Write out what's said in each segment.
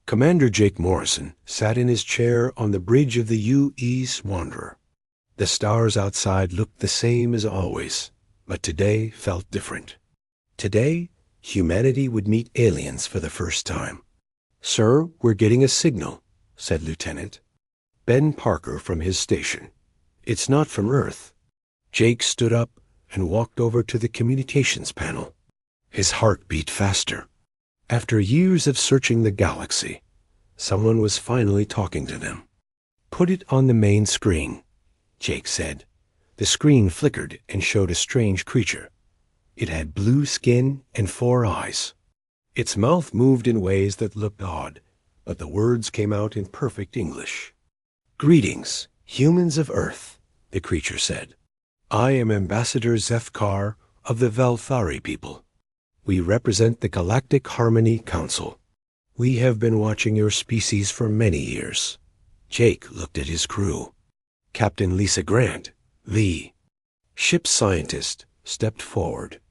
Commander Jake Morrison sat in his chair on the bridge of the U.E.'s Wanderer. The stars outside looked the same as always, but today felt different. Today, humanity would meet aliens for the first time. "Sir, we're getting a signal," said Lieutenant Ben Parker from his station. "It's not from Earth." Jake stood up and walked over to the communications panel. His heart beat faster. After years of searching the galaxy, someone was finally talking to them. "Put it on the main screen," Jake said. The screen flickered and showed a strange creature. It had blue skin and 4 eyes. Its mouth moved in ways that looked odd, but the words came out in perfect English. "Greetings, humans of Earth," the creature said. "I am Ambassador Zefkar of the Valthari people. We represent the Galactic Harmony Council. We have been watching your species for many years." Jake looked at his crew. Captain Lisa Grant, the ship's scientist, stepped forward.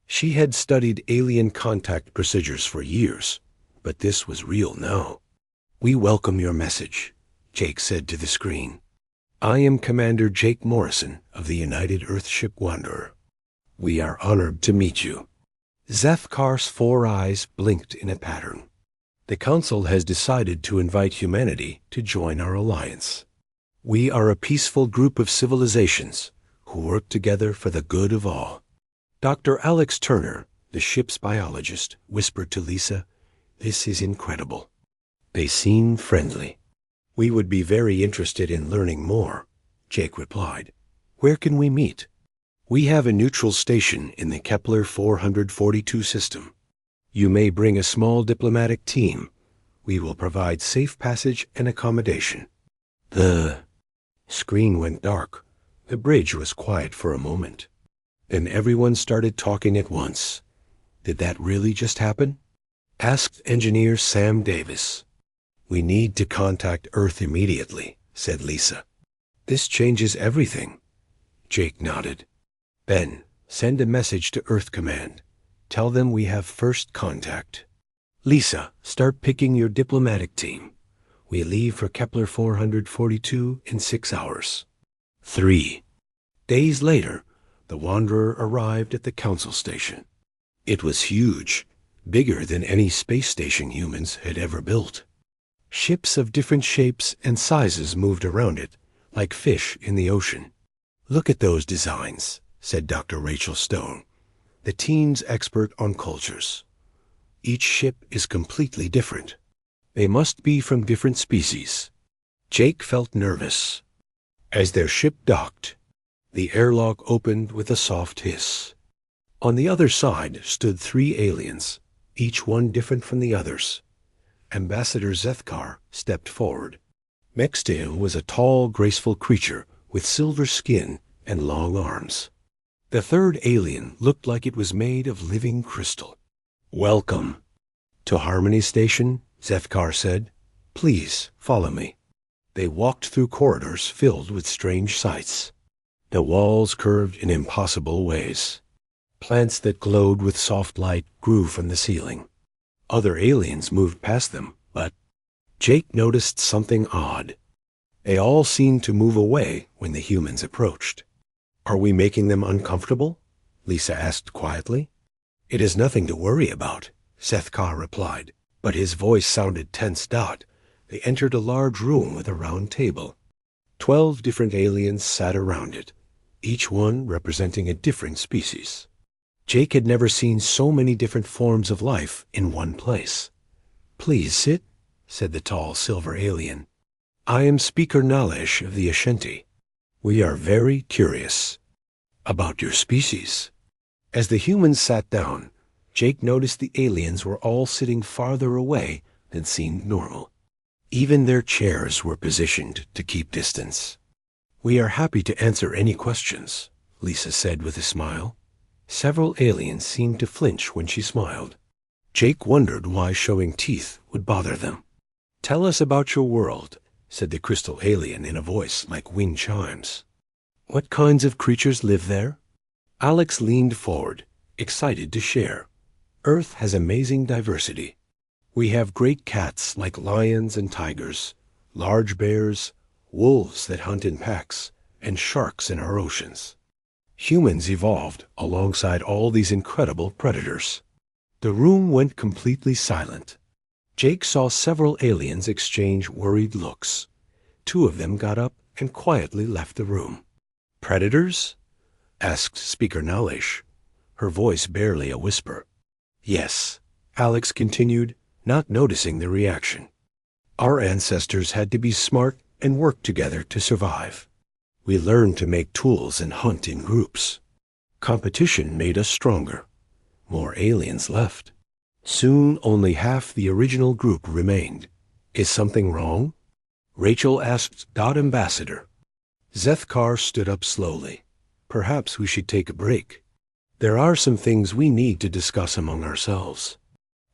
She had studied alien contact procedures for years, but this was real now. "We welcome your message," Jake said to the screen. "I am Commander Jake Morrison of the United Earthship Wanderer. We are honored to meet you." Zefkar's 4 eyes blinked in a pattern. "The Council has decided to invite humanity to join our alliance. We are a peaceful group of civilizations who work together for the good of all." Dr. Alex Turner, the ship's biologist, whispered to Lisa, "This is incredible." They seem friendly. "We would be very interested in learning more," Jake replied. "Where can we meet?" "We have a neutral station in the Kepler 442 system. You may bring a small diplomatic team. We will provide safe passage and accommodation." The screen went dark. The bridge was quiet for a moment. Then everyone started talking at once. "Did that really just happen?" asked engineer Sam Davis. "We need to contact Earth immediately," said Lisa. "This changes everything." Jake nodded. "Ben, send a message to Earth Command. Tell them we have first contact. Lisa, start picking your diplomatic team. We leave for Kepler 442 in 6 hours. 3 days later, the Wanderer arrived at the Council Station. It was huge, bigger than any space station humans had ever built. Ships of different shapes and sizes moved around it, like fish in the ocean. "Look at those designs," said Dr. Rachel Stone, the team's expert on cultures. "Each ship is completely different. They must be from different species." Jake felt nervous. As their ship docked, the airlock opened with a soft hiss. On the other side stood 3 aliens, each one different from the others. Ambassador Zefkar stepped forward. Next to him was a tall, graceful creature with silver skin and long arms. The third alien looked like it was made of living crystal. "Welcome to Harmony Station," Zefkar said. "Please follow me." They walked through corridors filled with strange sights. The walls curved in impossible ways. Plants that glowed with soft light grew from the ceiling. Other aliens moved past them, but Jake noticed something odd. They all seemed to move away when the humans approached. "Are we making them uncomfortable?" Lisa asked quietly. "It is nothing to worry about," Zefkar replied, but his voice sounded tense. They entered a large room with a round table. 12 different aliens sat around it, each one representing a different species. Jake had never seen so many different forms of life in one place. "Please sit," said the tall silver alien. "I am Speaker Nalesh of the Ashanti. We are very curious about your species." As the humans sat down, Jake noticed the aliens were all sitting farther away than seemed normal. Even their chairs were positioned to keep distance. "We are happy to answer any questions," Lisa said with a smile. Several aliens seemed to flinch when she smiled. Jake wondered why showing teeth would bother them. "Tell us about your world," said the crystal alien in a voice like wind chimes. "What kinds of creatures live there?" Alex leaned forward, excited to share. "Earth has amazing diversity. We have great cats like lions and tigers, large bears, wolves that hunt in packs, and sharks in our oceans. Humans evolved alongside all these incredible predators. The room went completely silent. Jake saw several aliens exchange worried looks. Two of them got up and quietly left the room. Predators? Asked Speaker Nalish, her voice barely a whisper. Yes, Alex continued, not noticing the reaction. Our ancestors had to be smart and work together to survive. We learned to make tools and hunt in groups. Competition made us stronger. More aliens left. Soon only half the original group remained. Is something wrong? Rachel asked Ambassador. Zethkar stood up slowly. Perhaps we should take a break. There are some things we need to discuss among ourselves.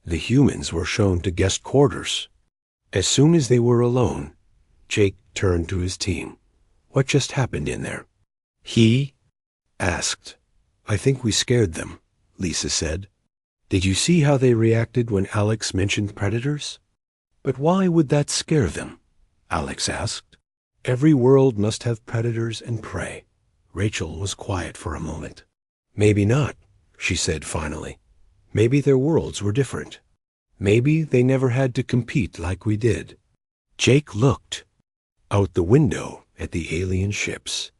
The humans were shown to guest quarters. As soon as they were alone, Jake turned to his team. What just happened in there? He asked. I think we scared them, Lisa said. Did you see how they reacted when Alex mentioned predators? But why would that scare them? Alex asked. Every world must have predators and prey. Rachel was quiet for a moment. Maybe not, she said finally. Maybe their worlds were different. Maybe they never had to compete like we did. Jake looked out the window at the alien ships.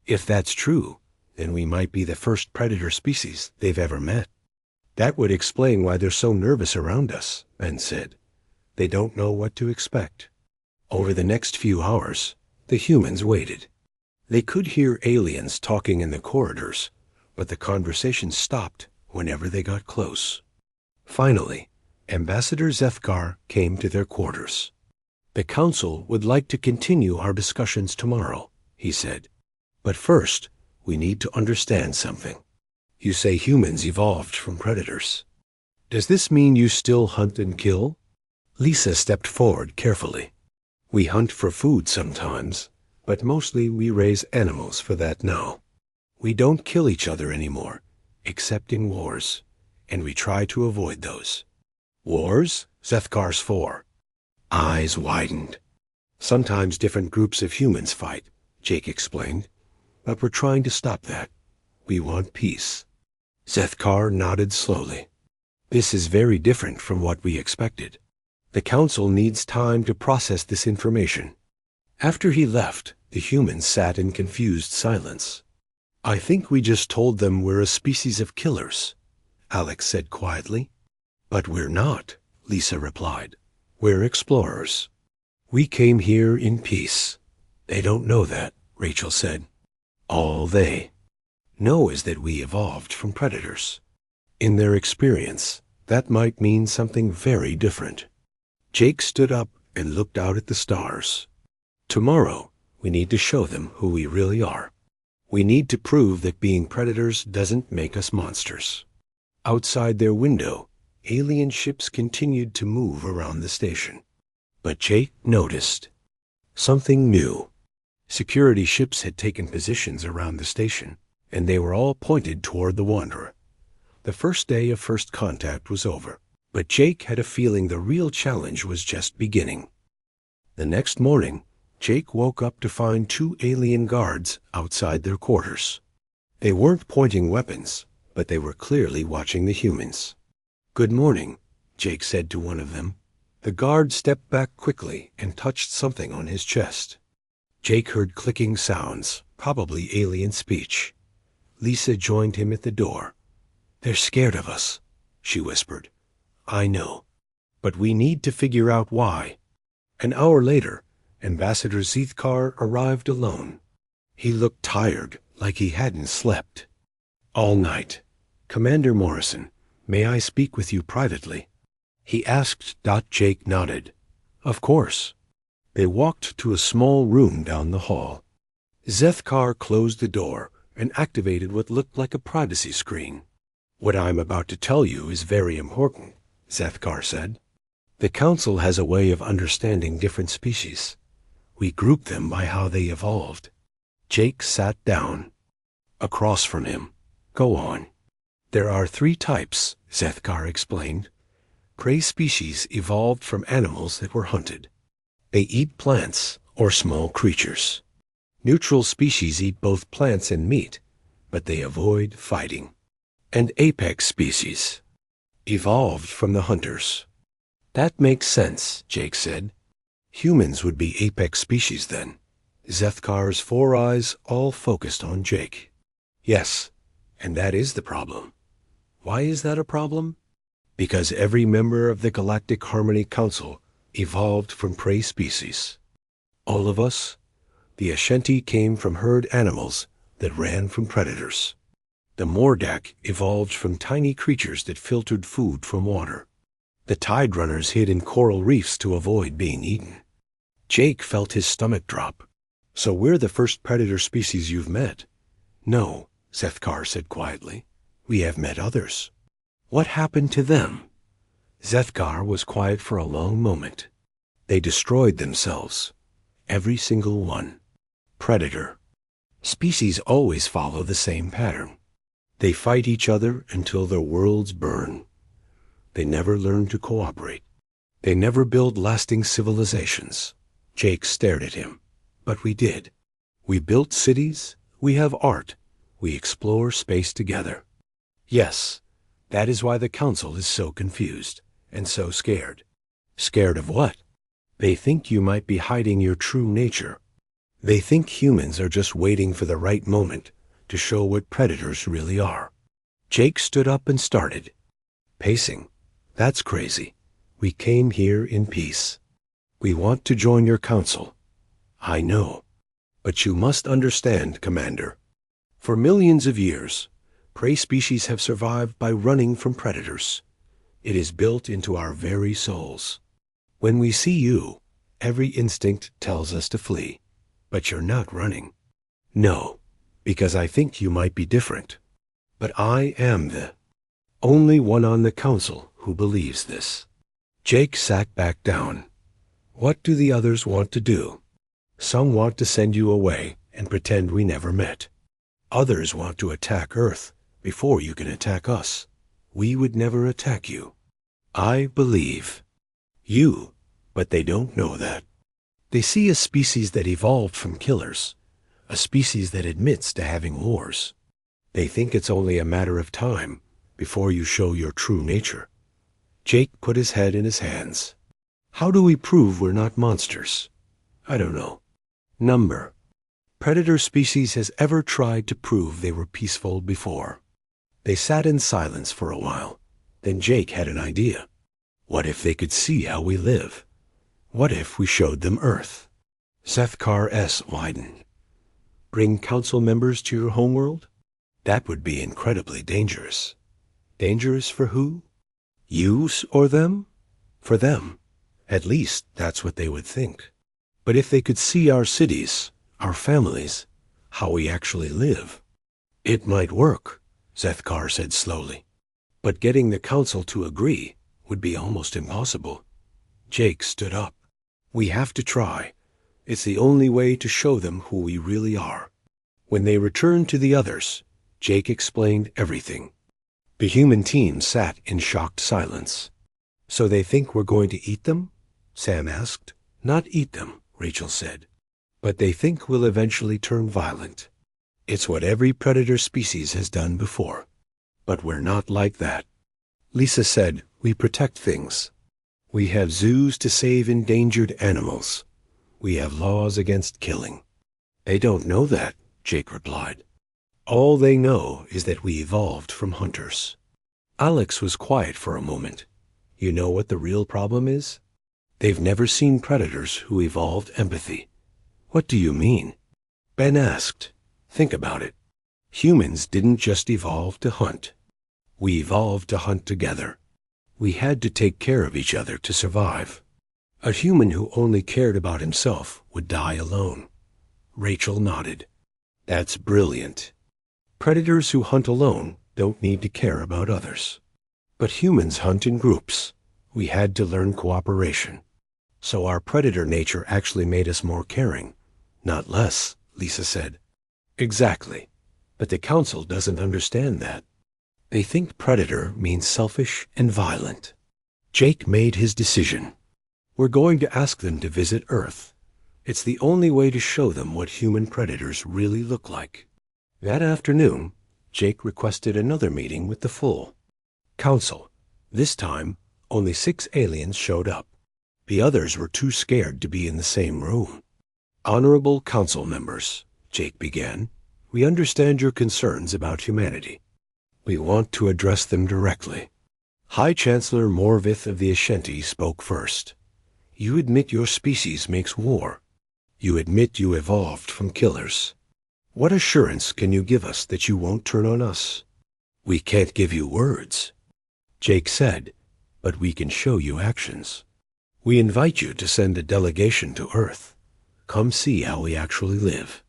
If that's true, then we might be the first predator species they've ever met. That would explain why they're so nervous around us, Ben said. They don't know what to expect. Over the next few hours, the humans waited. They could hear aliens talking in the corridors, but the conversation stopped whenever they got close. Finally, Ambassador Zethkar came to their quarters. The Council would like to continue our discussions tomorrow, he said. But first, we need to understand something. You say humans evolved from predators. Does this mean you still hunt and kill? Lisa stepped forward carefully. We hunt for food sometimes, but mostly we raise animals for that now. We don't kill each other anymore, except in wars, and we try to avoid those. Wars? Zethkar's for. Eyes widened. Sometimes different groups of humans fight, Jake explained, but we're trying to stop that. We want peace. Zethkar nodded slowly. This is very different from what we expected. The Council needs time to process this information. After he left, the humans sat in confused silence. I think we just told them we're a species of killers, Alex said quietly. But we're not, Lisa replied. We're explorers. We came here in peace. They don't know that, Rachel said. All they know is that we evolved from predators. In their experience, that might mean something very different. Jake stood up and looked out at the stars. Tomorrow, we need to show them who we really are. We need to prove that being predators doesn't make us monsters. Outside their window, alien ships continued to move around the station. But Jake noticed something new. Security ships had taken positions around the station, and they were all pointed toward the Wanderer. The first day of first contact was over, but Jake had a feeling the real challenge was just beginning. The next morning, Jake woke up to find two alien guards outside their quarters. They weren't pointing weapons, but they were clearly watching the humans. Good morning, Jake said to one of them. The guard stepped back quickly and touched something on his chest. Jake heard clicking sounds, probably alien speech. Lisa joined him at the door. They're scared of us, she whispered. I know, but we need to figure out why. An hour later, Ambassador Zethkar arrived alone. He looked tired, like he hadn't slept. All night. Commander Morrison, may I speak with you privately? He asked. Jake nodded. Of course. They walked to a small room down the hall. Zethkar closed the door and activated what looked like a privacy screen. What I'm about to tell you is very important, Zethkar said. The Council has a way of understanding different species. We group them by how they evolved. Jake sat down. Across from him. Go on. There are 3 types, Zethkar explained. Prey species evolved from animals that were hunted. They eat plants or small creatures. Neutral species eat both plants and meat, but they avoid fighting. And apex species evolved from the hunters. That makes sense, Jake said. Humans would be apex species then. Zethkar's 4 eyes all focused on Jake. Yes, and that is the problem. Why is that a problem? Because every member of the Galactic Harmony Council evolved from prey species. All of us, the Ashanti, came from herd animals that ran from predators. The Mordak evolved from tiny creatures that filtered food from water. The Tide Runners hid in coral reefs to avoid being eaten. Jake felt his stomach drop. So we're the first predator species you've met? No, Zethkar said quietly. We have met others. What happened to them? Zethkar was quiet for a long moment. They destroyed themselves. Every single one. Predator. Species always follow the same pattern. They fight each other until their worlds burn. They never learn to cooperate. They never build lasting civilizations. Jake stared at him. But we did. We built cities. We have art. We explore space together. Yes, that is why the Council is so confused and so scared. Scared of what? They think you might be hiding your true nature. They think humans are just waiting for the right moment to show what predators really are. Jake stood up and started. Pacing. That's crazy. We came here in peace. We want to join your council. I know. But you must understand, Commander. For millions of years, prey species have survived by running from predators. It is built into our very souls. When we see you, every instinct tells us to flee. But you're not running. No, because I think you might be different. But I am the only one on the council who believes this. Jake sat back down. What do the others want to do? Some want to send you away and pretend we never met. Others want to attack Earth before you can attack us. We would never attack you. I believe you, but they don't know that. They see a species that evolved from killers, a species that admits to having wars. They think it's only a matter of time before you show your true nature. Jake put his head in his hands. How do we prove we're not monsters? I don't know. Number. Predator species has ever tried to prove they were peaceful before. They sat in silence for a while. Then Jake had an idea. What if they could see how we live? What if we showed them Earth? Zethkar's widened. Bring council members to your homeworld? That would be incredibly dangerous. Dangerous for who? You or them? For them. At least that's what they would think. But if they could see our cities, our families, how we actually live, it might work, Zethkar said slowly. But getting the council to agree would be almost impossible. Jake stood up. We have to try. It's the only way to show them who we really are. When they returned to the others, Jake explained everything. The human team sat in shocked silence. So they think we're going to eat them? Sam asked. Not eat them, Rachel said. But they think we'll eventually turn violent. It's what every predator species has done before. But we're not like that. Lisa said, we protect things. We have zoos to save endangered animals. We have laws against killing. They don't know that, Jake replied. All they know is that we evolved from hunters. Alex was quiet for a moment. You know what the real problem is? They've never seen predators who evolved empathy. What do you mean? Ben asked. Think about it. Humans didn't just evolve to hunt. We evolved to hunt together. We had to take care of each other to survive. A human who only cared about himself would die alone. Rachel nodded. That's brilliant. Predators who hunt alone don't need to care about others. But humans hunt in groups. We had to learn cooperation. So our predator nature actually made us more caring. Not less, Lisa said. Exactly. But the council doesn't understand that. They think predator means selfish and violent. Jake made his decision. We're going to ask them to visit Earth. It's the only way to show them what human predators really look like. That afternoon, Jake requested another meeting with the full council. This time, only 6 aliens showed up. The others were too scared to be in the same room. Honorable council members, Jake began, we understand your concerns about humanity. We want to address them directly. High Chancellor Morvith of the Ashanti spoke first. You admit your species makes war. You admit you evolved from killers. What assurance can you give us that you won't turn on us? We can't give you words, Jake said, but we can show you actions. We invite you to send a delegation to Earth. Come see how we actually live.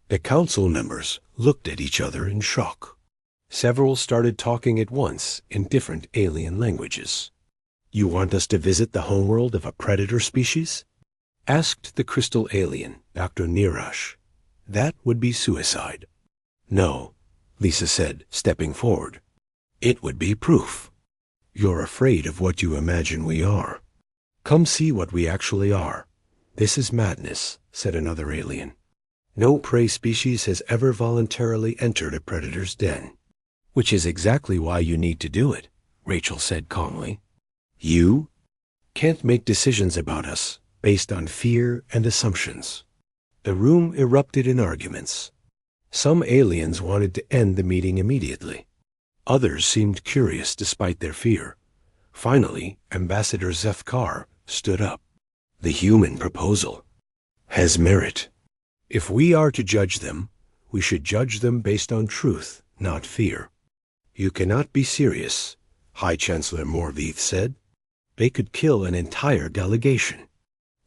The council members looked at each other in shock. Several started talking at once in different alien languages. You want us to visit the homeworld of a predator species? Asked the crystal alien, Dr. Nirash. That would be suicide. No, Lisa said, stepping forward. It would be proof. You're afraid of what you imagine we are. Come see what we actually are. This is madness, said another alien. No prey species has ever voluntarily entered a predator's den. Which is exactly why you need to do it, Rachel said calmly. You can't make decisions about us based on fear and assumptions. The room erupted in arguments. Some aliens wanted to end the meeting immediately. Others seemed curious despite their fear. Finally, Ambassador Zefkar stood up. The human proposal has merit. If we are to judge them, we should judge them based on truth, not fear. You cannot be serious, High Chancellor Morvith said. They could kill an entire delegation.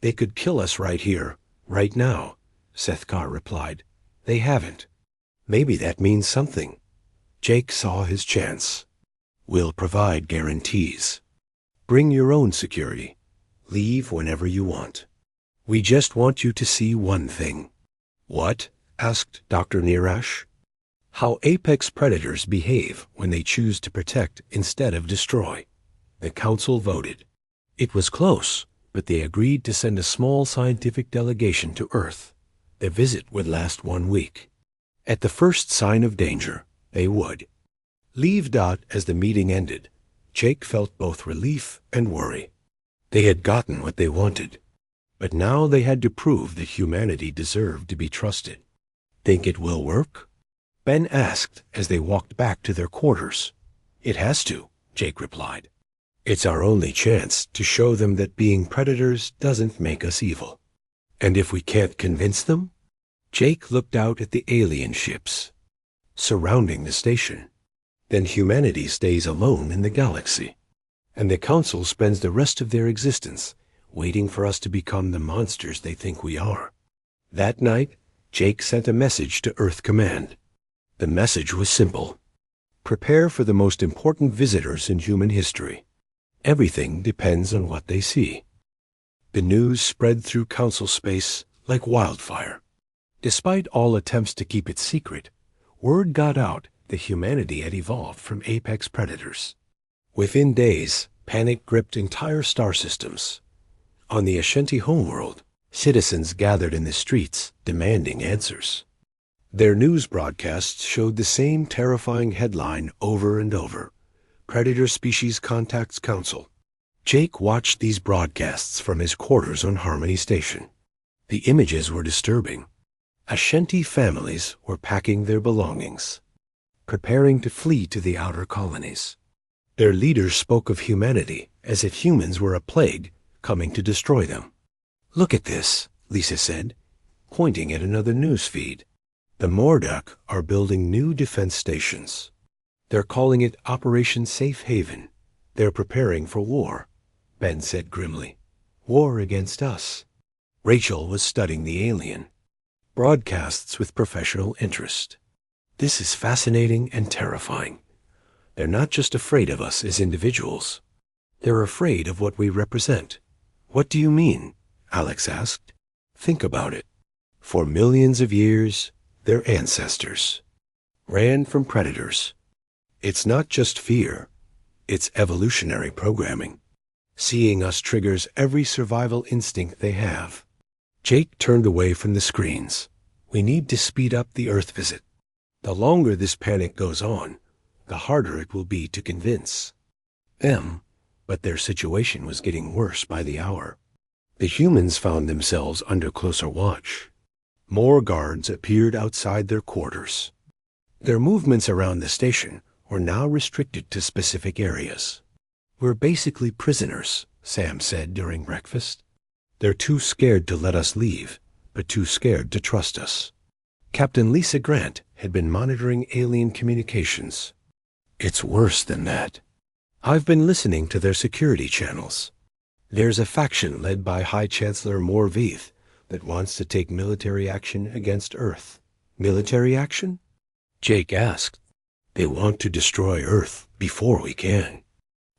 They could kill us right here, right now, Zefkar replied. They haven't. Maybe that means something. Jake saw his chance. We'll provide guarantees. Bring your own security. Leave whenever you want. We just want you to see one thing. What? Asked Dr. Nirash. How apex predators behave when they choose to protect instead of destroy. The council voted. It was close, but they agreed to send a small scientific delegation to Earth. Their visit would last 1 week. At the first sign of danger, they would leave. As the meeting ended, Jake felt both relief and worry. They had gotten what they wanted, but now they had to prove that humanity deserved to be trusted. Think it will work? Ben asked as they walked back to their quarters. It has to, Jake replied. It's our only chance to show them that being predators doesn't make us evil. And if we can't convince them? Jake looked out at the alien ships surrounding the station. Then humanity stays alone in the galaxy, and the council spends the rest of their existence waiting for us to become the monsters they think we are. That night, Jake sent a message to Earth Command. The message was simple. Prepare for the most important visitors in human history. Everything depends on what they see. The news spread through council space like wildfire. Despite all attempts to keep it secret, word got out that humanity had evolved from apex predators. Within days, panic gripped entire star systems. On the Ashanti homeworld, citizens gathered in the streets demanding answers. Their news broadcasts showed the same terrifying headline over and over. Predator Species Contacts Council. Jake watched these broadcasts from his quarters on Harmony Station. The images were disturbing. Ashanti families were packing their belongings, preparing to flee to the outer colonies. Their leaders spoke of humanity as if humans were a plague coming to destroy them. Look at this, Lisa said, pointing at another news feed. The Morduck are building new defense stations. They're calling it Operation Safe Haven. They're preparing for war, Ben said grimly. War against us. Rachel was studying the alien broadcasts with professional interest. This is fascinating and terrifying. They're not just afraid of us as individuals. They're afraid of what we represent. What do you mean? Alex asked. Think about it. For millions of years, their ancestors ran from predators. It's not just fear. It's evolutionary programming. Seeing us triggers every survival instinct they have. Jake turned away from the screens. We need to speed up the Earth visit. The longer this panic goes on, the harder it will be to convince them. But their situation was getting worse by the hour. The humans found themselves under closer watch. More guards appeared outside their quarters. Their movements around the station were now restricted to specific areas. "We're basically prisoners," Sam said during breakfast. "They're too scared to let us leave, but too scared to trust us." Captain Lisa Grant had been monitoring alien communications. "It's worse than that. I've been listening to their security channels. There's a faction led by High Chancellor Morveith that wants to take military action against Earth." "Military action?" Jake asked. "They want to destroy Earth before we can.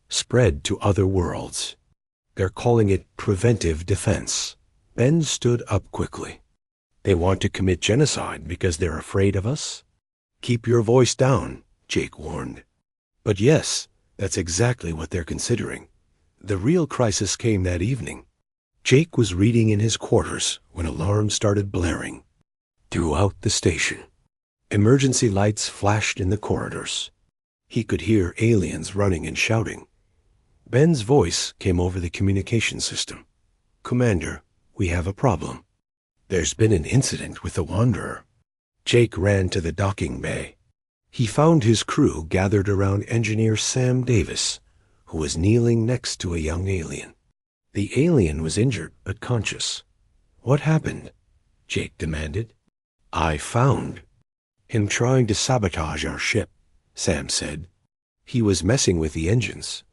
Spread to other worlds. They're calling it preventive defense." Ben stood up quickly. "They want to commit genocide because they're afraid of us?" "Keep your voice down," Jake warned. "But yes, that's exactly what they're considering. The real crisis came that evening." Jake was reading in his quarters when alarms started blaring. Throughout the station, emergency lights flashed in the corridors. He could hear aliens running and shouting. Ben's voice came over the communication system. "Commander, we have a problem. There's been an incident with the Wanderer." Jake ran to the docking bay. He found his crew gathered around engineer Sam Davis, who was kneeling next to a young alien. The alien was injured but conscious. "What happened?" Jake demanded. "I found him trying to sabotage our ship," Sam said. "He was messing with the engines.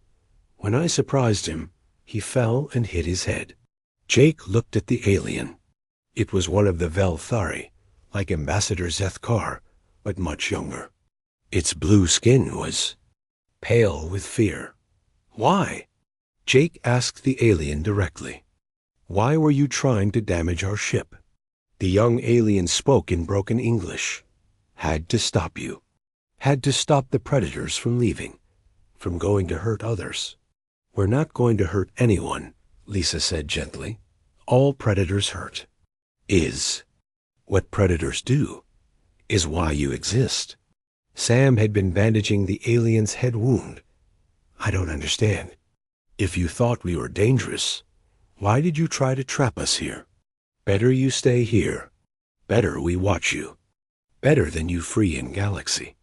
When I surprised him, he fell and hit his head." Jake looked at the alien. It was one of the Velthari, like Ambassador Zethkar, but much younger. Its blue skin was pale with fear. "Why?" Jake asked the alien directly. "Why were you trying to damage our ship?" The young alien spoke in broken English. "Had to stop you. Had to stop the predators from leaving, from going to hurt others." "We're not going to hurt anyone," Lisa said gently. "All predators hurt. Is what predators do. Is why you exist." Sam had been bandaging the alien's head wound. "I don't understand. If you thought we were dangerous, why did you try to trap us here? Better you stay here. Better we watch you. Better than you free in Galaxy."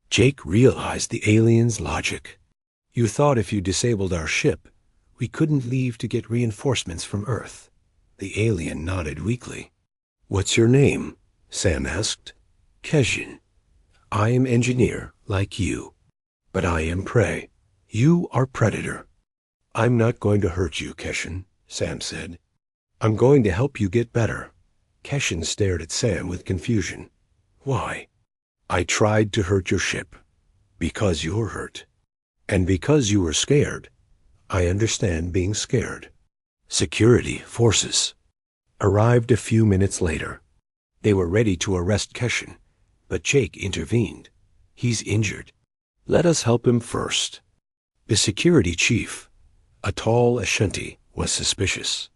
Jake realized the alien's logic. "You thought if you disabled our ship, we couldn't leave to get reinforcements from Earth." The alien nodded weakly. "What's your name?" Sam asked. "Keshin. I am engineer, like you. But I am prey. You are predator." "I'm not going to hurt you, Keshin," Sam said. "I'm going to help you get better." Keshin stared at Sam with confusion. "Why?" "I tried to hurt your ship. Because you're hurt. And because you were scared. I understand being scared." Security forces arrived a few minutes later. They were ready to arrest Keshin, but Jake intervened. "He's injured. Let us help him first." The security chief, a tall Ashanti, was suspicious.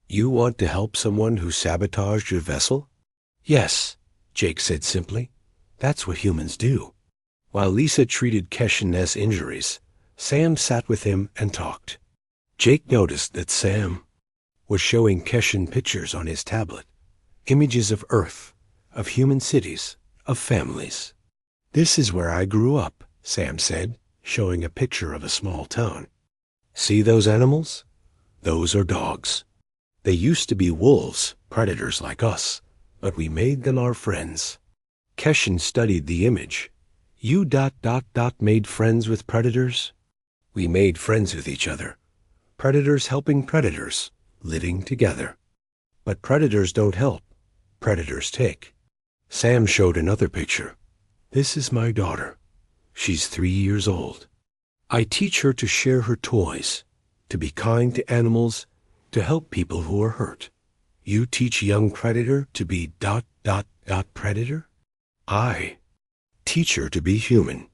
"You want to help someone who sabotaged your vessel?" "Yes," Jake said simply. "That's what humans do." While Lisa treated Keshin's injuries, Sam sat with him and talked. Jake noticed that Sam was showing Keshin pictures on his tablet, images of Earth, of human cities, of families. "This is where I grew up," Sam said, showing a picture of a small town. "See those animals? Those are dogs. They used to be wolves, predators like us, but we made them our friends." Keshin studied the image. "You made friends with predators?" "We made friends with each other. Predators helping predators, living together. But predators don't help. Predators take." Sam showed another picture. "This is my daughter. She's 3 years old. I teach her to share her toys, to be kind to animals, to help people who are hurt. You teach young predator to be predator? I teach her to be human.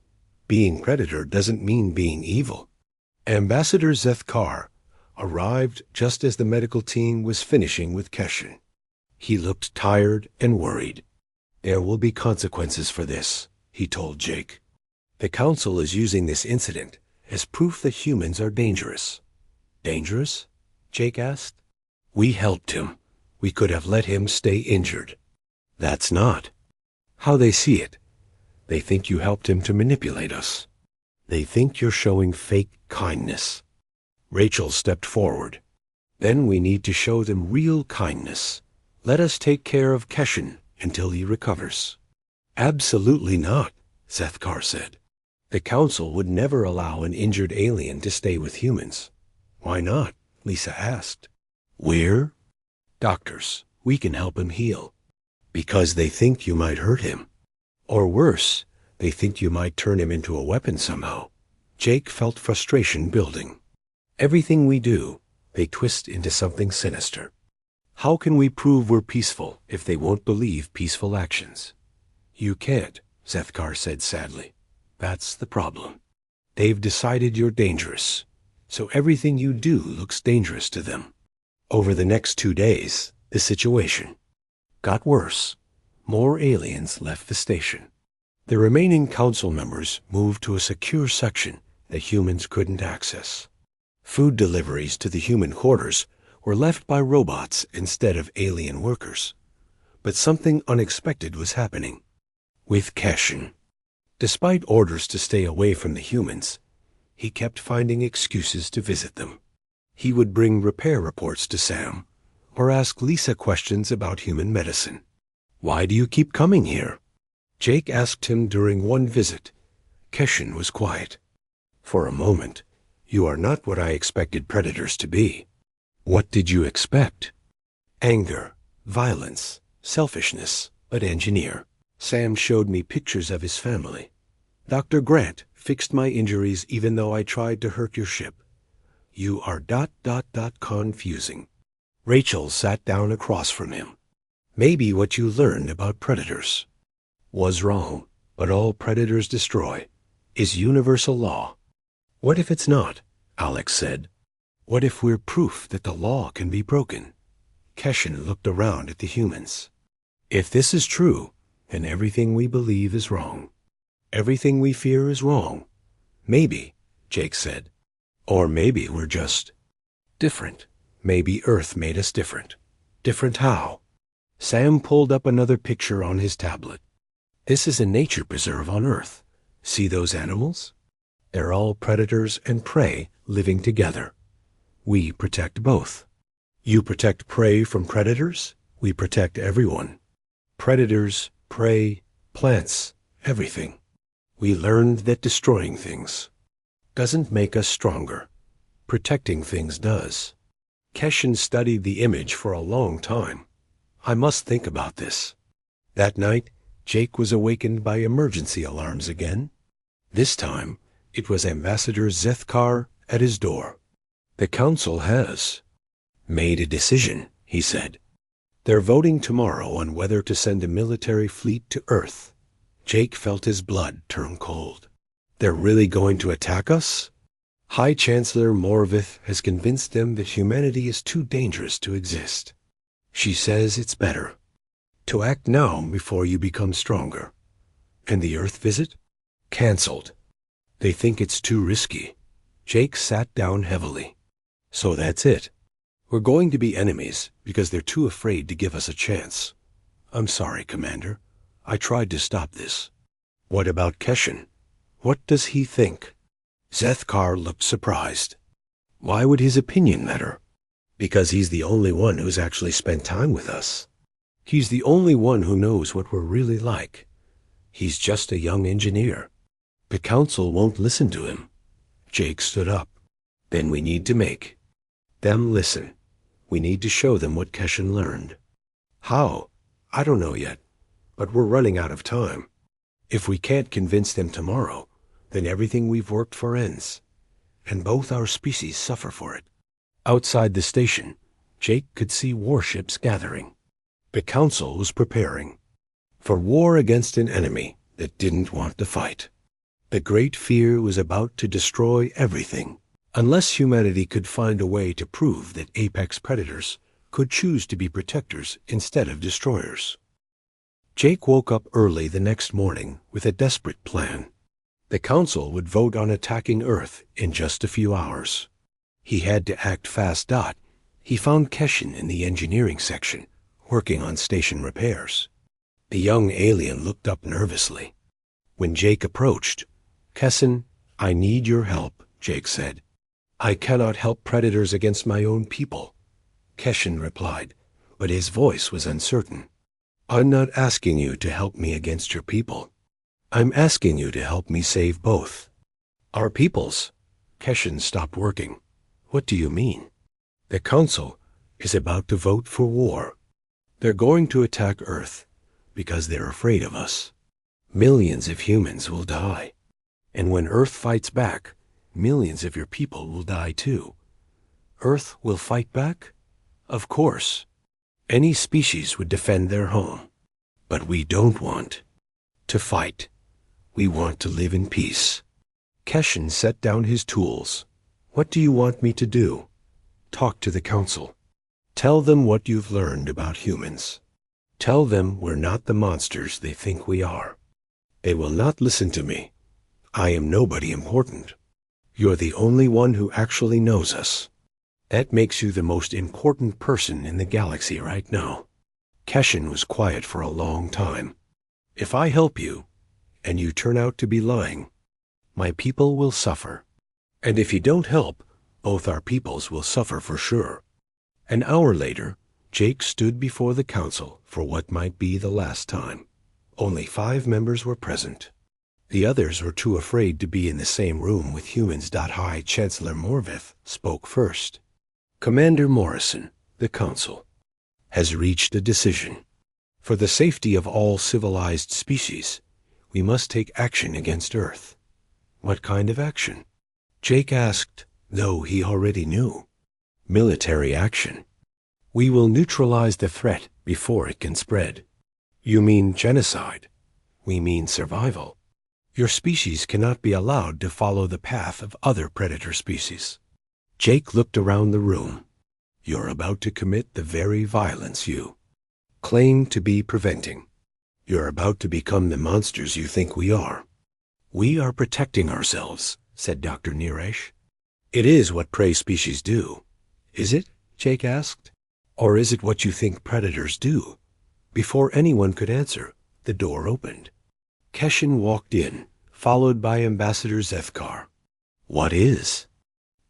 Being predator doesn't mean being evil." Ambassador Zethkar, arrived just as the medical team was finishing with Keshin. He looked tired and worried. "There will be consequences for this," he told Jake. "The Council is using this incident as proof that humans are dangerous." "Dangerous?" Jake asked. "We helped him. We could have let him stay injured." "That's not how they see it. They think you helped him to manipulate us. They think you're showing fake kindness." Rachel stepped forward. "Then we need to show them real kindness. Let us take care of Keshin until he recovers." "Absolutely not," Sethkar said. "The Council would never allow an injured alien to stay with humans." "Why not?" Lisa asked. "We're doctors. We can help him heal." "Because they think you might hurt him. Or worse, they think you might turn him into a weapon somehow." Jake felt frustration building. "Everything we do, they twist into something sinister. How can we prove we're peaceful if they won't believe peaceful actions?" "You can't," Sethkar said sadly. "That's the problem. They've decided you're dangerous, so everything you do looks dangerous to them." Over the next 2 days, the situation got worse. More aliens left the station. The remaining Council members moved to a secure section that humans couldn't access. Food deliveries to the human quarters were left by robots instead of alien workers. But something unexpected was happening with Keshin. Despite orders to stay away from the humans, he kept finding excuses to visit them. He would bring repair reports to Sam or ask Lisa questions about human medicine. "Why do you keep coming here?" Jake asked him during one visit. Keshin was quiet. "For a moment, you are not what I expected predators to be." "What did you expect?" "Anger, violence, selfishness, but engineer." Sam showed me pictures of his family. "Dr. Grant fixed my injuries even though I tried to hurt your ship. You are ... confusing." Rachel sat down across from him. "Maybe what you learned about predators was wrong, but all predators destroy is universal law." "What if it's not?" Alex said. "What if we're proof that the law can be broken?" Keshin looked around at the humans. "If this is true, then everything we believe is wrong. Everything we fear is wrong. Maybe," Jake said. "Or maybe we're just different. Maybe Earth made us different." "Different how?" Sam pulled up another picture on his tablet. "This is a nature preserve on Earth. See those animals? They're all predators and prey living together. We protect both. You protect prey from predators, we protect everyone. Predators, prey, plants, everything. We learned that destroying things doesn't make us stronger. Protecting things does." Keshin studied the image for a long time. "I must think about this." That night, Jake was awakened by emergency alarms again. This time, it was Ambassador Zethkar at his door. "The Council has made a decision," he said. "They're voting tomorrow on whether to send a military fleet to Earth." Jake felt his blood turn cold. "They're really going to attack us?" "High Chancellor Morvith has convinced them that humanity is too dangerous to exist. She says it's better to act now before you become stronger." "And the Earth visit?" "Cancelled. They think it's too risky." Jake sat down heavily. "So that's it. We're going to be enemies because they're too afraid to give us a chance. I'm sorry, Commander. I tried to stop this." "What about Keshin? What does he think?" Zethkar looked surprised. "Why would his opinion matter?" "Because he's the only one who's actually spent time with us. He's the only one who knows what we're really like. He's just a young engineer. The Council won't listen to him." Jake stood up. "Then we need to make them listen. We need to show them what Keshin learned." "How?" "I don't know yet, but we're running out of time. If we can't convince them tomorrow, then everything we've worked for ends, and both our species suffer for it." Outside the station, Jake could see warships gathering. The Council was preparing for war against an enemy that didn't want to fight. The Great Fear was about to destroy everything unless humanity could find a way to prove that apex predators could choose to be protectors instead of destroyers. Jake woke up early the next morning with a desperate plan. The Council would vote on attacking Earth in just a few hours. He had to act fast. He found Keshin in the engineering section, working on station repairs. The young alien looked up nervously. When Jake approached, "Kessin, I need your help," Jake said. "I cannot help predators against my own people," Keshin replied, but his voice was uncertain. "I'm not asking you to help me against your people. I'm asking you to help me save both our peoples." Keshin stopped working. "What do you mean?" "The Council is about to vote for war. They're going to attack Earth because they're afraid of us. Millions of humans will die. And when Earth fights back, millions of your people will die too." "Earth will fight back?" "Of course. Any species would defend their home. But we don't want to fight. We want to live in peace." Keshin set down his tools. "What do you want me to do?" "Talk to the Council. Tell them what you've learned about humans. Tell them we're not the monsters they think we are. They will not listen to me. I am nobody important. You're the only one who actually knows us. That makes you the most important person in the galaxy right now." Keshin was quiet for a long time. "If I help you, and you turn out to be lying, my people will suffer. And if you don't help, both our peoples will suffer for sure." An hour later, Jake stood before the Council for what might be the last time. Only 5 members were present. The others were too afraid to be in the same room with humans. High Chancellor Morveth spoke first. "Commander Morrison, the Council has reached a decision. For the safety of all civilized species, we must take action against Earth." "What kind of action?" Jake asked, though he already knew. "Military action. We will neutralize the threat before it can spread." "You mean genocide?" "We mean survival. Your species cannot be allowed to follow the path of other predator species." Jake looked around the room. "You're about to commit the very violence you claim to be preventing. You're about to become the monsters you think we are." "We are protecting ourselves," said Dr. Naresh. "It is what prey species do." "Is it?" Jake asked. "Or is it what you think predators do?" Before anyone could answer, the door opened. Keshin walked in, followed by Ambassador Zethkar. "What is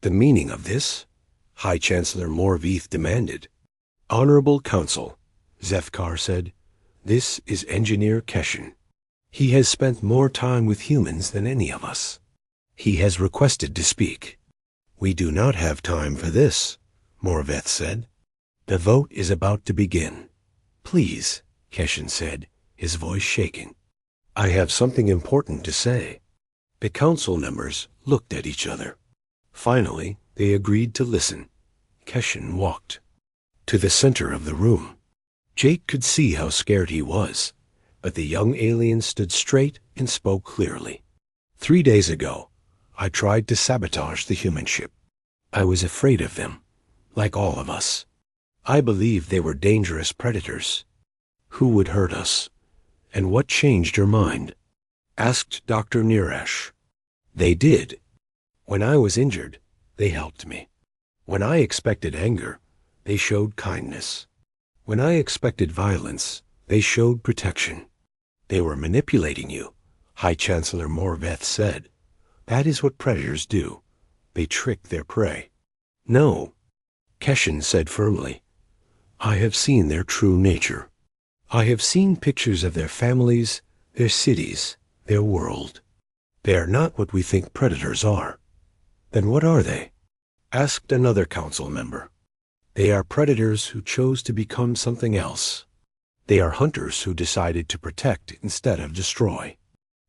the meaning of this?" High Chancellor Morveth demanded. "Honorable Council," Zethkar said, "this is Engineer Keshin. He has spent more time with humans than any of us. He has requested to speak." "We do not have time for this," Morveth said. "The vote is about to begin." "Please," Keshin said, his voice shaking. "I have something important to say." The Council members looked at each other. Finally, they agreed to listen. Keshin walked to the center of the room. Jake could see how scared he was, but the young alien stood straight and spoke clearly. "3 days ago, I tried to sabotage the human ship. I was afraid of them, like all of us. I believed they were dangerous predators who would hurt us." "And what changed your mind?" asked Dr. Naresh. "They did. When I was injured, they helped me. When I expected anger, they showed kindness. When I expected violence, they showed protection." "They were manipulating you," High Chancellor Morveth said. "That is what predators do. They trick their prey." "No," Keshin said firmly. "I have seen their true nature. I have seen pictures of their families, their cities, their world. They are not what we think predators are." "Then what are they?" asked another council member. "They are predators who chose to become something else. They are hunters who decided to protect instead of destroy."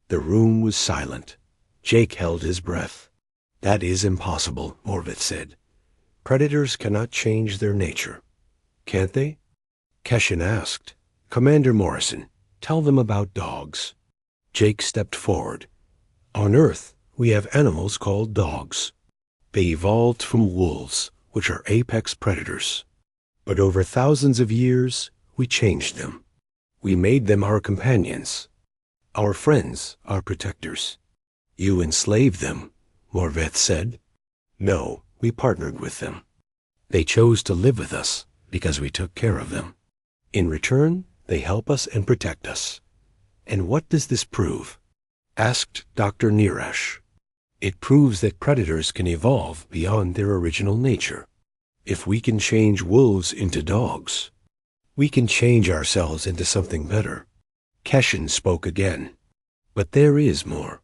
The room was silent. Jake held his breath. "That is impossible," Morveth said. "Predators cannot change their nature." "Can't they?" Keshin asked. "Commander Morrison, tell them about dogs." Jake stepped forward. "On Earth, we have animals called dogs. They evolved from wolves, which are apex predators. But over thousands of years, we changed them. We made them our companions, our friends, our protectors. You enslaved them, Morveth said. No, we partnered with them. They chose to live with us because we took care of them. In return, they help us and protect us. And what does this prove? Asked Dr. Nirash. It proves that predators can evolve beyond their original nature. If we can change wolves into dogs, we can change ourselves into something better. Keshin spoke again. But there is more.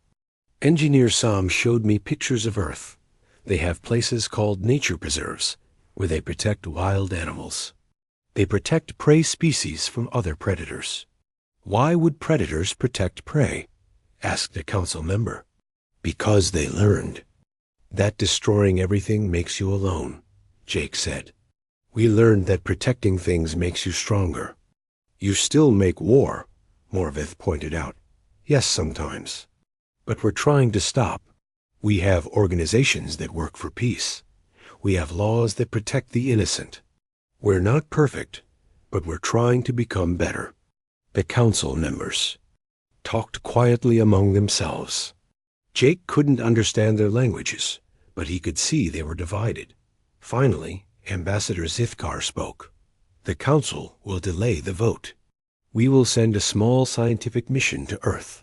Engineer Sam showed me pictures of Earth. They have places called nature preserves, where they protect wild animals. They protect prey species from other predators. Why would predators protect prey? Asked a council member. Because they learned. That destroying everything makes you alone, Jake said. We learned that protecting things makes you stronger. You still make war, Morveth pointed out. Yes, sometimes. But we're trying to stop. We have organizations that work for peace. We have laws that protect the innocent. We're not perfect, but we're trying to become better. The council members talked quietly among themselves. Jake couldn't understand their languages, but he could see they were divided. Finally, Ambassador Zithkar spoke. The council will delay the vote. We will send a small scientific mission to Earth,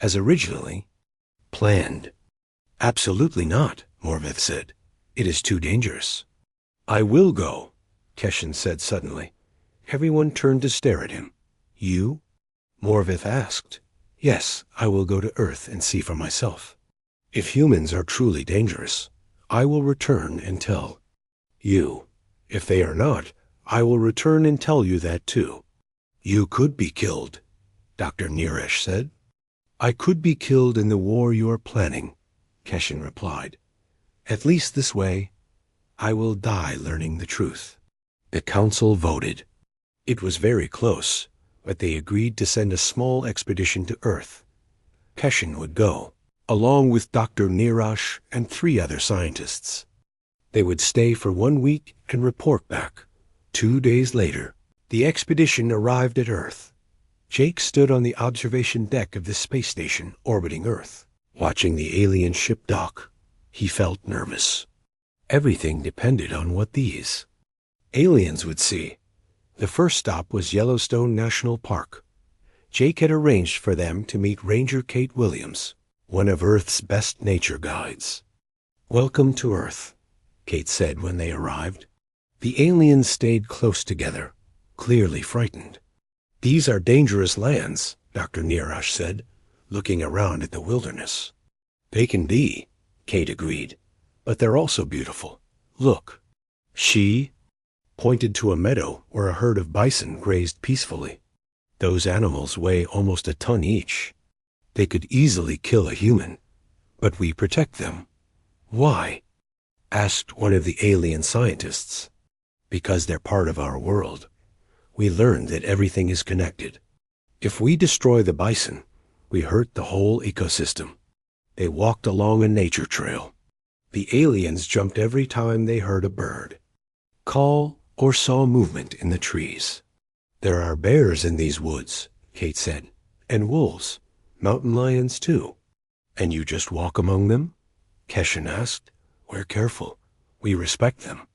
as originally planned. Absolutely not, Morveth said. It is too dangerous. I will go, Keshin said suddenly. Everyone turned to stare at him. You? Morveth asked. Yes, I will go to Earth and see for myself. If humans are truly dangerous, I will return and tell you. If they are not, I will return and tell you that too. You could be killed, Dr. Nirash said. I could be killed in the war you are planning, Keshin replied. At least this way, I will die learning the truth. The council voted. It was very close, but they agreed to send a small expedition to Earth. Keshin would go, along with Dr. Nirash and 3 other scientists. They would stay for 1 week and report back. 2 days later, the expedition arrived at Earth. Jake stood on the observation deck of the space station orbiting Earth, watching the alien ship dock. He felt nervous. Everything depended on what these aliens would see. The first stop was Yellowstone National Park. Jake had arranged for them to meet Ranger Kate Williams, one of Earth's best nature guides. Welcome to Earth, Kate said when they arrived. The aliens stayed close together, clearly frightened. These are dangerous lands, Dr. Nirash said, looking around at the wilderness. They can be, Kate agreed, but they're also beautiful. Look. She pointed to a meadow where a herd of bison grazed peacefully. Those animals weigh almost a ton each. They could easily kill a human, but we protect them. Why? Asked one of the alien scientists. Because they're part of our world. We learned that everything is connected. If we destroy the bison, we hurt the whole ecosystem. They walked along a nature trail. The aliens jumped every time they heard a bird, call, or saw movement in the trees. There are bears in these woods, Kate said, and wolves, mountain lions too. And you just walk among them? Keshin asked. We're careful. We respect them.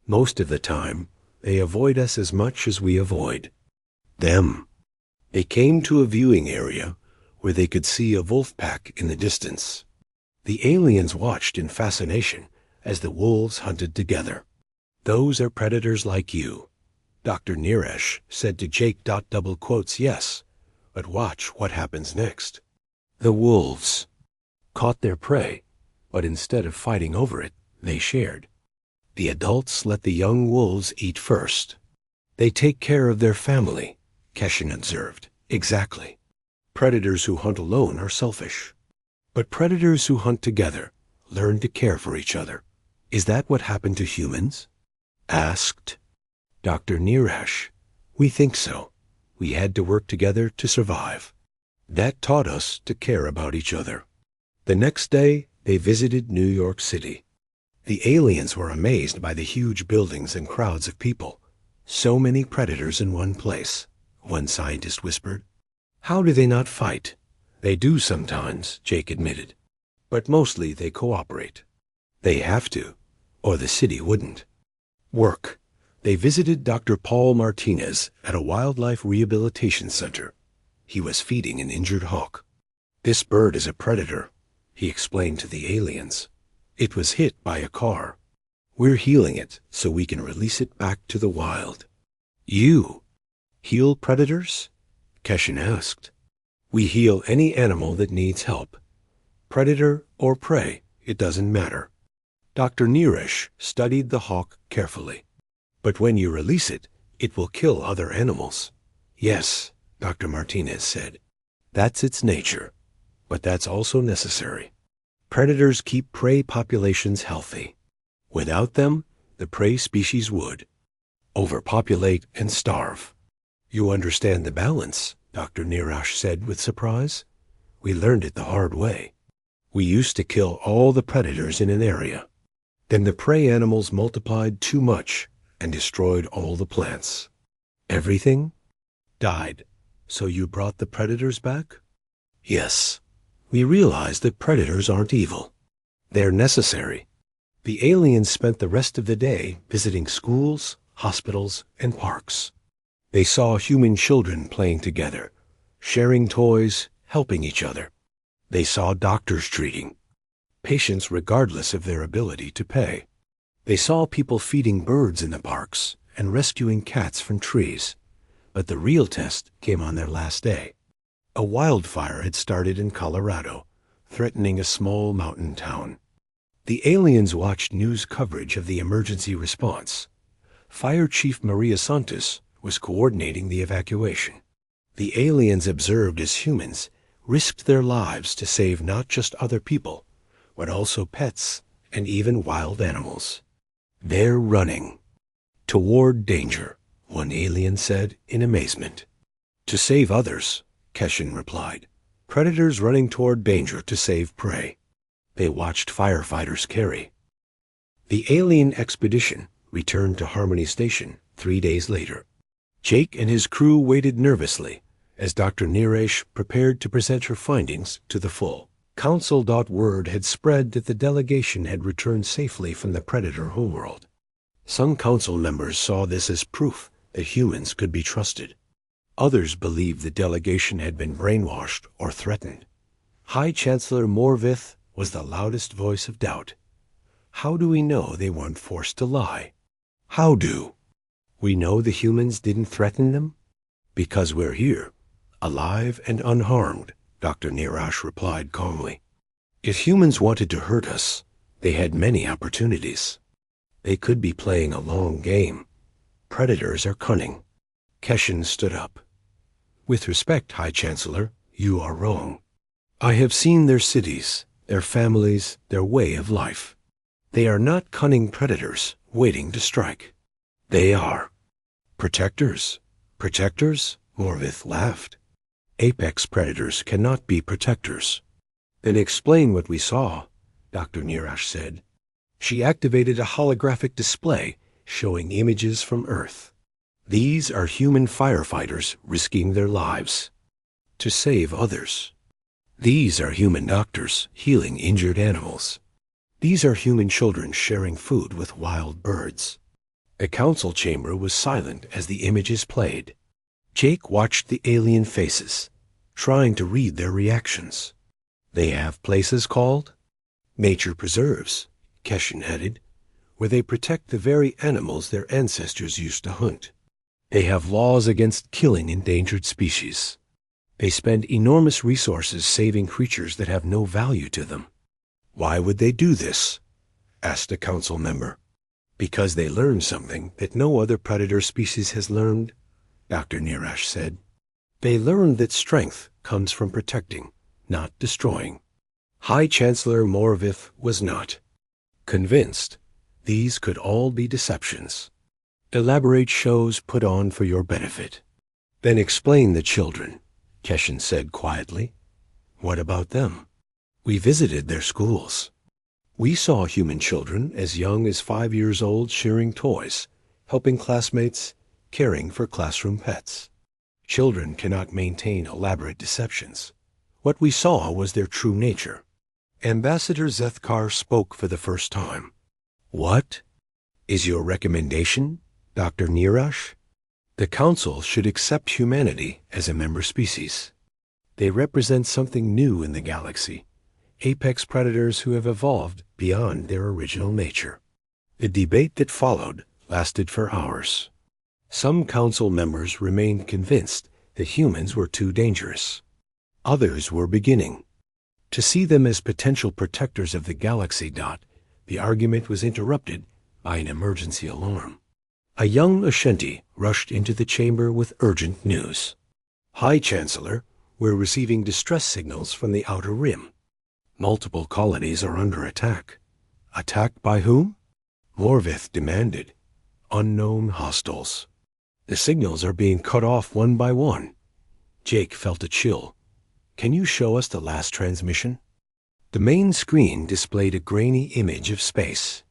Most of the time, they avoid us as much as we avoid them. They came to a viewing area where they could see a wolf pack in the distance. The aliens watched in fascination as the wolves hunted together. Those are predators like you. Dr. Nirash said to Jake. Yes, but watch what happens next. The wolves caught their prey, but instead of fighting over it, they shared. The adults let the young wolves eat first. They take care of their family, Keshin observed. Exactly. Predators who hunt alone are selfish. But predators who hunt together learn to care for each other. Is that what happened to humans? Asked Dr. Nirash. We think so. We had to work together to survive. That taught us to care about each other. The next day, they visited New York City. The aliens were amazed by the huge buildings and crowds of people. So many predators in one place, one scientist whispered. How do they not fight? They do sometimes, Jake admitted. But mostly they cooperate. They have to, or the city wouldn't. Work. They visited Dr. Paul Martinez at a wildlife rehabilitation center. He was feeding an injured hawk. This bird is a predator, he explained to the aliens. It was hit by a car. We're healing it so we can release it back to the wild. You heal predators? Keshin asked. We heal any animal that needs help. Predator or prey, it doesn't matter. Dr. Neresh studied the hawk carefully. But when you release it, it will kill other animals. Yes, Dr. Martinez said. That's its nature, but that's also necessary. Predators keep prey populations healthy. Without them, the prey species would overpopulate and starve. You understand the balance, Dr. Neresh said with surprise. We learned it the hard way. We used to kill all the predators in an area. Then the prey animals multiplied too much and destroyed all the plants. Everything died. So you brought the predators back? Yes. We realized that predators aren't evil. They're necessary. The aliens spent the rest of the day visiting schools, hospitals, and parks. They saw human children playing together, sharing toys, helping each other. They saw doctors treating patients regardless of their ability to pay. They saw people feeding birds in the parks and rescuing cats from trees. But the real test came on their last day. A wildfire had started in Colorado, threatening a small mountain town. The aliens watched news coverage of the emergency response. Fire Chief Maria Santos was coordinating the evacuation. The aliens observed as humans risked their lives to save not just other people, but also pets and even wild animals. They're running toward danger, one alien said in amazement. To save others, Keshin replied. Predators running toward danger to save prey. They watched firefighters carry. The alien expedition returned to Harmony Station 3 days later. Jake and his crew waited nervously as Dr. Neresh prepared to present her findings to the full council. Word had spread that the delegation had returned safely from the predator homeworld. Some council members saw this as proof that humans could be trusted. Others believed the delegation had been brainwashed or threatened. High Chancellor Morvith was the loudest voice of doubt. How do we know they weren't forced to lie? How do we know the humans didn't threaten them? Because we're here, alive and unharmed, Dr. Neresh replied calmly. If humans wanted to hurt us, they had many opportunities. They could be playing a long game. Predators are cunning. Keshin stood up. With respect, High Chancellor, you are wrong. I have seen their cities, their families, their way of life. They are not cunning predators waiting to strike. They are protectors. Protectors? Morvith laughed. Apex predators cannot be protectors. Then explain what we saw, Dr. Neresh said. She activated a holographic display showing images from Earth. These are human firefighters risking their lives to save others. These are human doctors healing injured animals. These are human children sharing food with wild birds. The council chamber was silent as the images played. Jake watched the alien faces, trying to read their reactions. They have places called nature preserves, Keshin added, where they protect the very animals their ancestors used to hunt. They have laws against killing endangered species. They spend enormous resources saving creatures that have no value to them. Why would they do this? Asked a council member. Because they learned something that no other predator species has learned, Dr. Neresh said. They learned that strength comes from protecting, not destroying. High Chancellor Morvith was not convinced. These could all be deceptions. Elaborate shows put on for your benefit. Then explain the children, Keshin said quietly. What about them? We visited their schools. We saw human children as young as 5 years old sharing toys, helping classmates, caring for classroom pets. Children cannot maintain elaborate deceptions. What we saw was their true nature. Ambassador Zethkar spoke for the first time. What is your recommendation, Dr. Nirash? The Council should accept humanity as a member species. They represent something new in the galaxy, apex predators who have evolved beyond their original nature. The debate that followed lasted for hours. Some council members remained convinced that humans were too dangerous. Others were beginning to see them as potential protectors of the galaxy. The argument was interrupted by an emergency alarm. A young Ashanti rushed into the chamber with urgent news. High Chancellor, we're receiving distress signals from the Outer Rim. Multiple colonies are under attack. Attack by whom? Morvith demanded. Unknown hostiles. The signals are being cut off one by one. Jake felt a chill. Can you show us the last transmission? The main screen displayed a grainy image of space.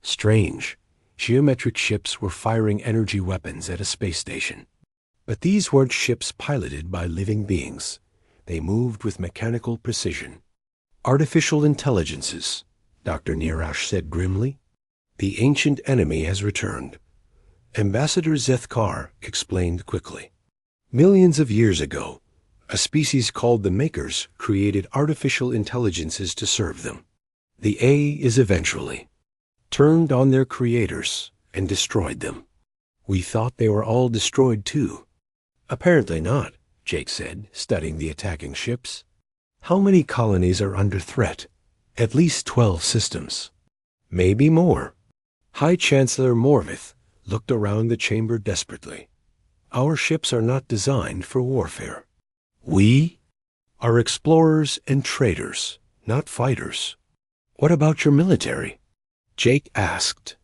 Strange. Geometric ships were firing energy weapons at a space station. But these weren't ships piloted by living beings. They moved with mechanical precision. Artificial intelligences, Dr. Nirash said grimly. The ancient enemy has returned. Ambassador Zethkar explained quickly. Millions of years ago, a species called the Makers created artificial intelligences to serve them. The A is eventually turned on their creators and destroyed them. We thought they were all destroyed too. Apparently not, Jake said, studying the attacking ships. How many colonies are under threat? At least 12 systems. Maybe more. High Chancellor Morvith looked around the chamber desperately. Our ships are not designed for warfare. We are explorers and traders, not fighters. What about your military? Jake asked.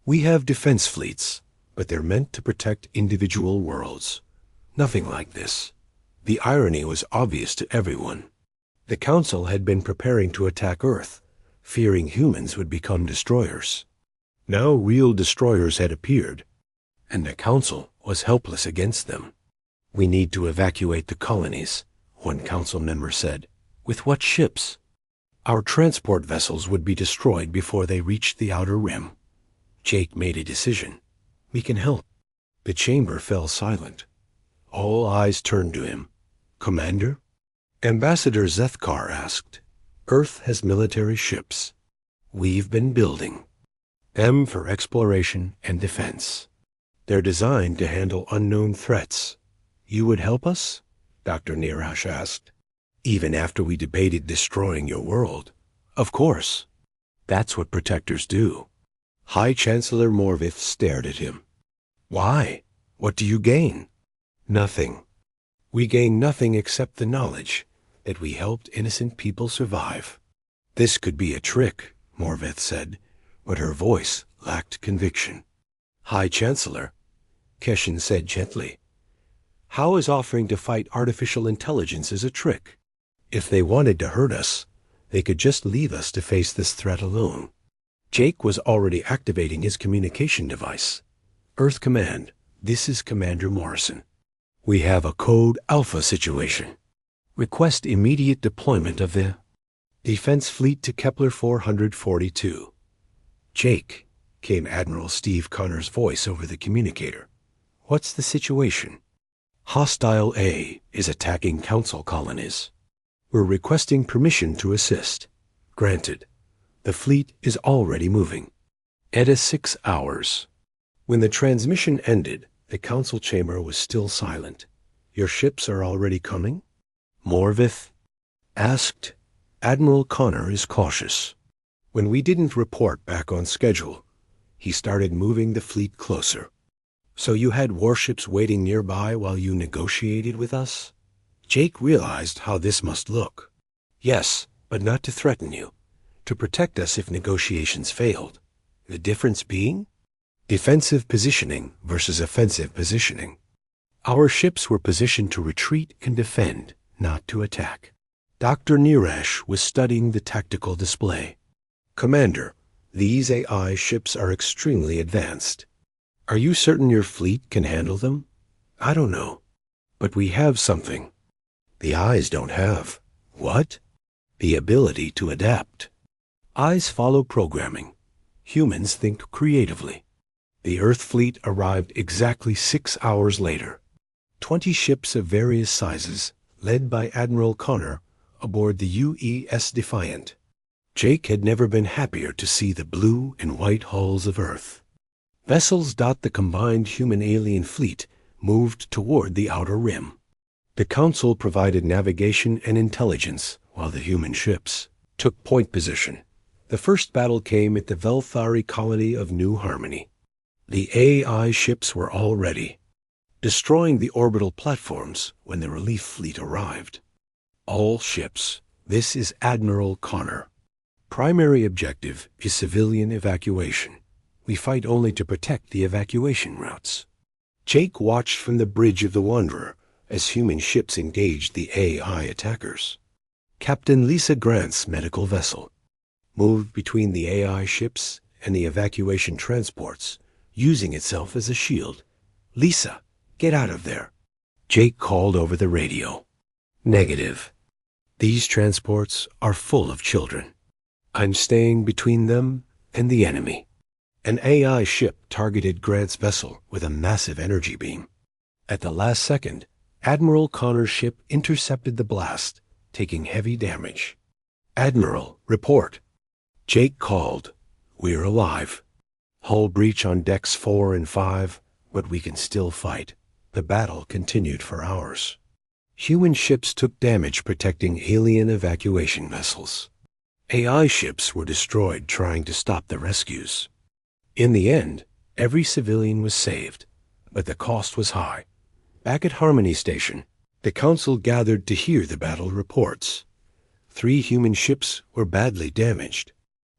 We have defense fleets, but they're meant to protect individual worlds. Nothing like this. The irony was obvious to everyone. The Council had been preparing to attack Earth, fearing humans would become destroyers. Now real destroyers had appeared, and the Council was helpless against them. We need to evacuate the colonies, one council member said. With what ships? Our transport vessels would be destroyed before they reached the Outer Rim. Jake made a decision. We can help. The chamber fell silent. All eyes turned to him. Commander? Ambassador Zethkar asked. Earth has military ships. We've been building. M for exploration and defense. They're designed to handle unknown threats. You would help us? Dr. Nirash asked. Even after we debated destroying your world. Of course. That's what protectors do. High Chancellor Morvith stared at him. Why? What do you gain? Nothing. We gain nothing except the knowledge that we helped innocent people survive. This could be a trick, Morvith said, but her voice lacked conviction. High Chancellor, Keshin said gently, how is offering to fight artificial intelligences a trick? If they wanted to hurt us, they could just leave us to face this threat alone. Jake was already activating his communication device. Earth Command, this is Commander Morrison. We have a Code Alpha situation. Request immediate deployment of the Defense Fleet to Kepler 442. Jake, came Admiral Steve Connor's voice over the communicator. What's the situation? Hostile A is attacking Council colonies. We're requesting permission to assist. Granted. The fleet is already moving. Edda 6 hours. When the transmission ended, the Council chamber was still silent. Your ships are already coming? Morvith asked. Admiral Connor is cautious. When we didn't report back on schedule, he started moving the fleet closer. So you had warships waiting nearby while you negotiated with us? Jake realized how this must look. Yes, but not to threaten you. To protect us if negotiations failed. The difference being? Defensive positioning versus offensive positioning. Our ships were positioned to retreat and defend, not to attack. Dr. Nirash was studying the tactical display. Commander, these AI ships are extremely advanced. Are you certain your fleet can handle them? I don't know. But we have something the eyes don't have. What? The ability to adapt. Eyes follow programming. Humans think creatively. The Earth fleet arrived exactly 6 hours later. 20 ships of various sizes, led by Admiral Connor, aboard the UES Defiant. Jake had never been happier to see the blue and white hulls of Earth. Vessels dot the combined human-alien fleet moved toward the outer rim. The Council provided navigation and intelligence, while the human ships took point position. The first battle came at the Velthari colony of New Harmony. The AI ships were all ready, destroying the orbital platforms when the relief fleet arrived. All ships, this is Admiral Connor. Primary objective is civilian evacuation. We fight only to protect the evacuation routes. Jake watched from the bridge of the Wanderer as human ships engaged the AI attackers. Captain Lisa Grant's medical vessel moved between the AI ships and the evacuation transports, using itself as a shield. Lisa, get out of there. Jake called over the radio. Negative. These transports are full of children. I'm staying between them and the enemy. An AI ship targeted Grant's vessel with a massive energy beam. At the last second, Admiral Connor's ship intercepted the blast, taking heavy damage. Admiral, report. Jake called. We're alive. Hull breach on decks 4 and 5, but we can still fight. The battle continued for hours. Human ships took damage protecting alien evacuation vessels. AI ships were destroyed trying to stop the rescues. In the end, every civilian was saved, but the cost was high. Back at Harmony Station, the Council gathered to hear the battle reports. 3 human ships were badly damaged.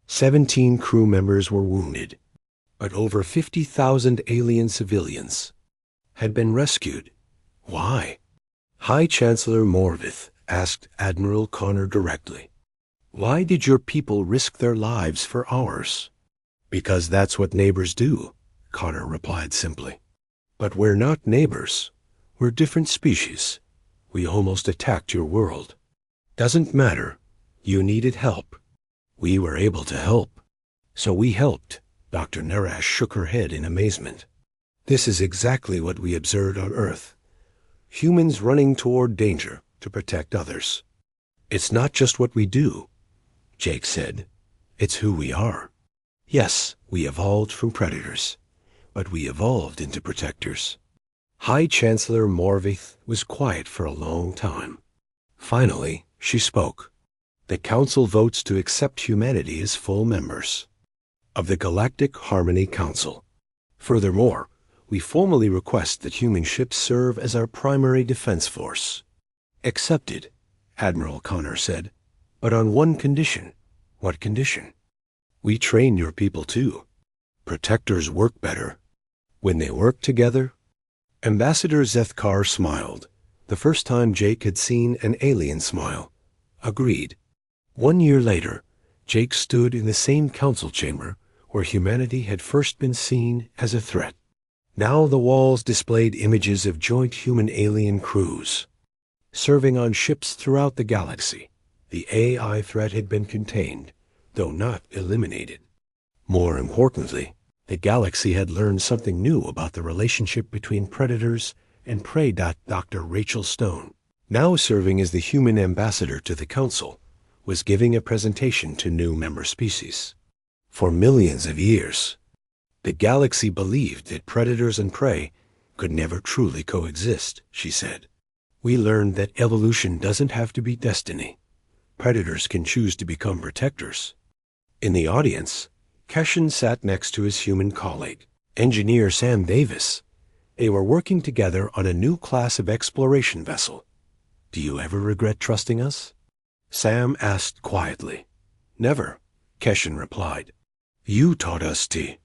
17 crew members were wounded, but over 50,000 alien civilians had been rescued. Why? High Chancellor Morvith asked Admiral Connor directly. Why did your people risk their lives for ours? Because that's what neighbors do, Connor replied simply. But we're not neighbors. We're different species. We almost attacked your world. Doesn't matter. You needed help. We were able to help. So we helped. Dr. Narash shook her head in amazement. This is exactly what we observed on Earth. Humans running toward danger to protect others. It's not just what we do, Jake said. It's who we are. Yes, we evolved from predators, but we evolved into protectors. High Chancellor Morvith was quiet for a long time. Finally, she spoke. The Council votes to accept humanity as full members of the Galactic Harmony Council. Furthermore, we formally request that human ships serve as our primary defense force. Accepted, Admiral Connor said, but on one condition. What condition? We train your people too. Protectors work better when they work together. Ambassador Zethkar smiled, the first time Jake had seen an alien smile. Agreed. 1 year later, Jake stood in the same council chamber where humanity had first been seen as a threat. Now the walls displayed images of joint human-alien crews serving on ships throughout the galaxy. The AI threat had been contained, though not eliminated. More importantly, the galaxy had learned something new about the relationship between predators and prey. Dr. Rachel Stone, now serving as the human ambassador to the Council, was giving a presentation to new member species. For millions of years, the galaxy believed that predators and prey could never truly coexist, she said. We learned that evolution doesn't have to be destiny. Predators can choose to become protectors. In the audience, Keshin sat next to his human colleague, engineer Sam Davis. They were working together on a new class of exploration vessel. Do you ever regret trusting us? Sam asked quietly. Never, Keshin replied. You taught us to